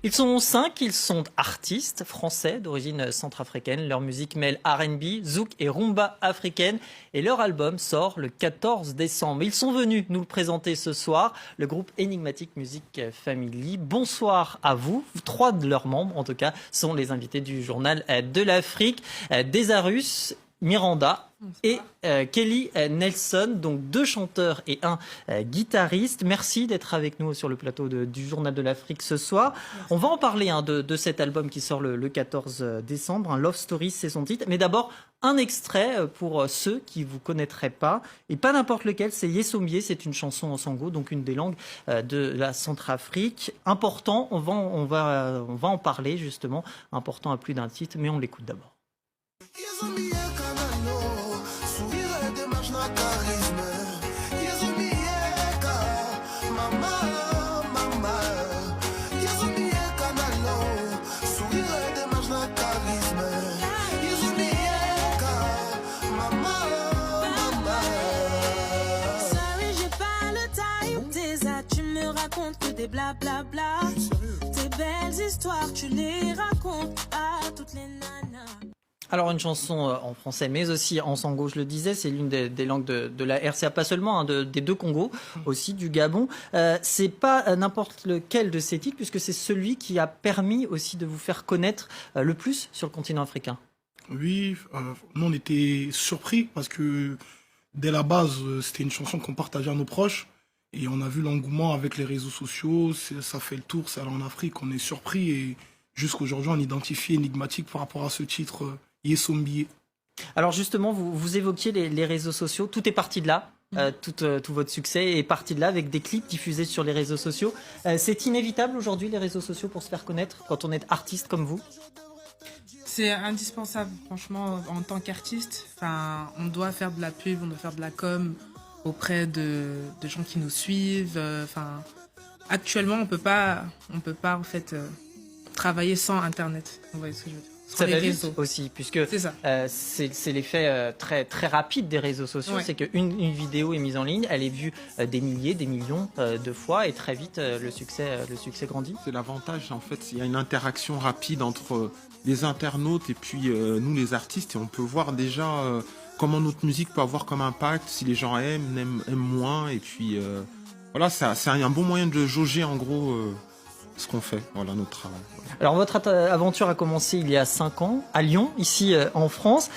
Ils sont 5, ils sont artistes français d'origine centrafricaine. Leur musique mêle R&B, zouk et rumba africaine. Et leur album sort le 14 décembre. Ils sont venus nous le présenter ce soir, le groupe Enigmatic Music Family. Bonsoir à vous. 3 de leurs membres, en tout cas, sont les invités du journal de l'Afrique. Desarus, Miranda et Kelly Nelson, donc 2 chanteurs et 1 guitariste. Merci d'être avec nous sur le plateau du Journal de l'Afrique ce soir. Merci. On va en parler de cet album qui sort le 14 décembre, Love Stories, c'est son titre. Mais d'abord, un extrait pour ceux qui ne vous connaîtraient pas, et pas n'importe lequel, c'est Yesombié, c'est une chanson en sango, donc une des langues de la Centrafrique. Important, on va en parler justement, important à plus d'un titre, mais on l'écoute d'abord. Que des blablabla, tes belles histoires, tu les racontes à toutes les nanas. Alors une chanson en français mais aussi en sango, je le disais, c'est l'une des langues de la RCA, pas seulement des 2 Congos, aussi du Gabon. C'est pas n'importe lequel de ces titres puisque c'est celui qui a permis aussi de vous faire connaître le plus sur le continent africain. Oui, nous on était surpris parce que dès la base c'était une chanson qu'on partageait à nos proches. Et on a vu l'engouement avec les réseaux sociaux, ça fait le tour, c'est allé en Afrique, on est surpris. Et jusqu'aujourd'hui, on identifie Enigmatic par rapport à ce titre, Yesombié. Alors justement, vous évoquiez les réseaux sociaux, tout est parti de là. Tout votre succès est parti de là avec des clips diffusés sur les réseaux sociaux. C'est inévitable aujourd'hui les réseaux sociaux pour se faire connaître quand on est artiste comme vous? C'est indispensable, franchement, en tant qu'artiste. On doit faire de la pub, on doit faire de la com auprès de gens qui nous suivent. Actuellement, on peut pas en fait travailler sans Internet. Vous voyez ce que je veux dire? Ça va vite aussi, puisque c'est l'effet très, très rapide des réseaux sociaux. Ouais. C'est qu'une vidéo est mise en ligne, elle est vue des milliers, des millions de fois, et très vite, le succès grandit. C'est l'avantage, en fait, il y a une interaction rapide entre les internautes et puis nous, les artistes, et on peut voir déjà comment notre musique peut avoir comme impact, si les gens aiment moins, et puis voilà, c'est un bon moyen de jauger, en gros, ce qu'on fait, voilà, notre travail. Alors votre aventure a commencé il y a 5 ans à Lyon, ici en France,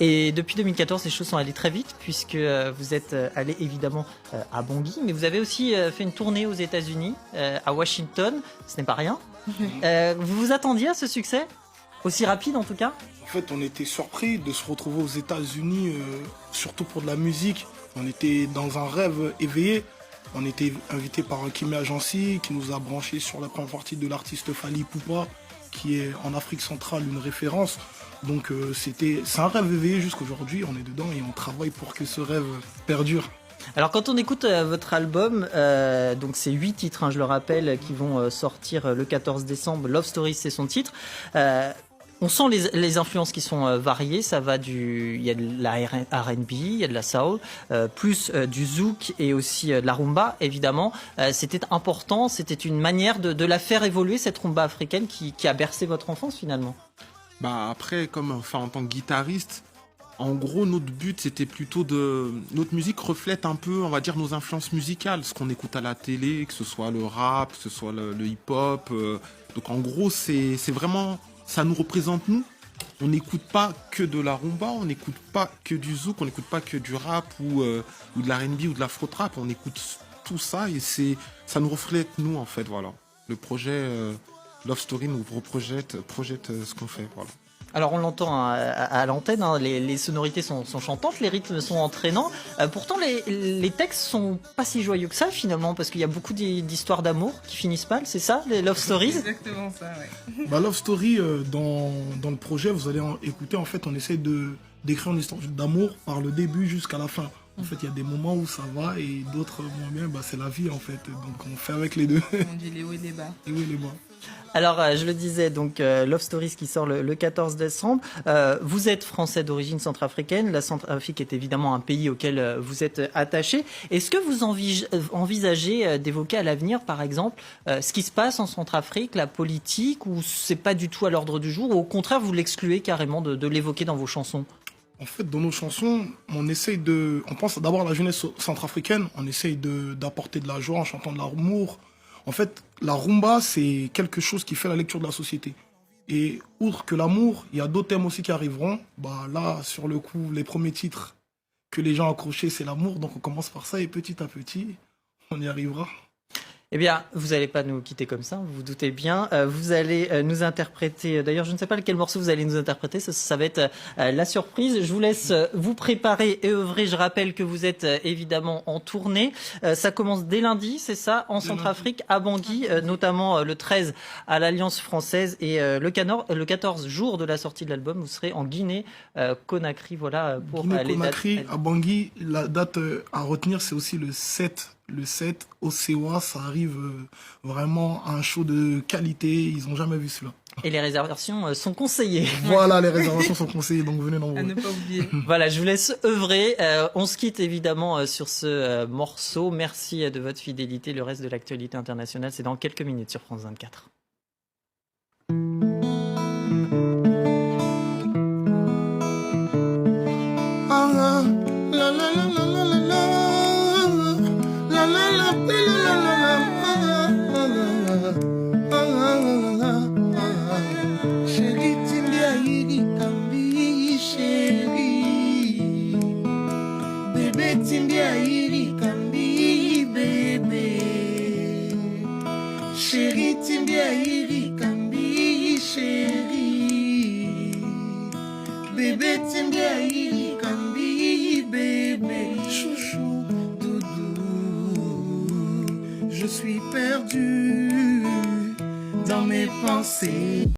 et depuis 2014 les choses sont allées très vite puisque vous êtes allé évidemment à Bangui, mais vous avez aussi fait une tournée aux États-Unis, à Washington, ce n'est pas rien. Vous vous attendiez à ce succès aussi rapide en tout cas? En fait, on était surpris de se retrouver aux États-Unis, surtout pour de la musique. On était dans un rêve éveillé. On était invité par Kimi Agency qui nous a branché sur la première partie de l'artiste Fally Ipupa qui est en Afrique centrale une référence. Donc c'est un rêve éveillé jusqu'aujourd'hui, on est dedans et on travaille pour que ce rêve perdure. Alors quand on écoute votre album, donc c'est 8 titres, hein, je le rappelle, qui vont sortir le 14 décembre, Love Stories c'est son titre. On sent les influences qui sont variées, il y a de la R&B, il y a de la soul, plus du zouk et aussi de la rumba évidemment. C'était important, c'était une manière de la faire évoluer cette rumba africaine qui a bercé votre enfance finalement. Après, en tant que guitariste, en gros notre but c'était plutôt notre musique reflète un peu, on va dire, nos influences musicales, ce qu'on écoute à la télé, que ce soit le rap, que ce soit le hip-hop. Donc en gros c'est vraiment... Ça nous représente nous. On n'écoute pas que de la rumba, on n'écoute pas que du zouk, on n'écoute pas que du rap ou de la R&B ou de l'afro trap. On écoute tout ça et ça nous reflète nous en fait. Voilà. Le projet Love Story nous projette ce qu'on fait. Voilà. Alors on l'entend à l'antenne, hein, les sonorités sont chantantes, les rythmes sont entraînants. Pourtant les textes sont pas si joyeux que ça finalement, parce qu'il y a beaucoup d'histoires d'amour qui finissent mal, c'est ça, les Love Stories? Exactement ça, ouais. Love Story, dans le projet, vous allez écouter, en fait, on essaie d'écrire une histoire d'amour par le début jusqu'à la fin. En fait, il y a des moments où ça va et d'autres moins bien, bah, c'est la vie en fait. Donc on fait avec les deux. On dit les hauts et les bas. Et oui, les bas. Alors, je le disais, donc Love Stories qui sort le 14 décembre. Vous êtes français d'origine centrafricaine. La Centrafrique est évidemment un pays auquel vous êtes attaché. Est-ce que vous envisagez d'évoquer à l'avenir, par exemple, ce qui se passe en Centrafrique, la politique, ou c'est pas du tout à l'ordre du jour, ou au contraire, vous l'excluez carrément de l'évoquer dans vos chansons? En fait, dans nos chansons, on pense d'abord à la jeunesse centrafricaine, on essaye d'apporter de la joie en chantant de l'amour. En fait, la rumba, c'est quelque chose qui fait la lecture de la société. Et outre que l'amour, il y a d'autres thèmes aussi qui arriveront. Bah là, sur le coup, les premiers titres que les gens accrochaient, c'est l'amour. Donc on commence par ça et petit à petit, on y arrivera. Eh bien, vous n'allez pas nous quitter comme ça, vous vous doutez bien. Vous allez nous interpréter, d'ailleurs je ne sais pas quel morceau vous allez nous interpréter, ça va être la surprise. Je vous laisse vous préparer et œuvrer. Je rappelle que vous êtes évidemment en tournée. Ça commence dès lundi, c'est ça, en Centrafrique, à Bangui, notamment le 13 à l'Alliance française et le 14 jour de la sortie de l'album, vous serez en Guinée, Conakry, voilà, pour les Conakry, dates. à Bangui, la date à retenir, c'est aussi le 7. Le 7 au CEA, ça arrive vraiment à un show de qualité. Ils n'ont jamais vu cela. Et les réservations sont conseillées. Voilà, les réservations sont conseillées, donc venez À nombreux. ne pas oublier. Voilà, je vous laisse œuvrer. On se quitte évidemment sur ce morceau. Merci de votre fidélité. Le reste de l'actualité internationale, c'est dans quelques minutes sur France 24. Chérie, Timbia, Iri, Kambi, chérie. Bébé, Timbia, Iri, Kambi, bébé. Chérie, Timbia, Iri, Kambi, chérie. Bébé, Timbia, Iri, Kambi, bébé. Chouchou, doudou. Je suis perdu dans mes pensées.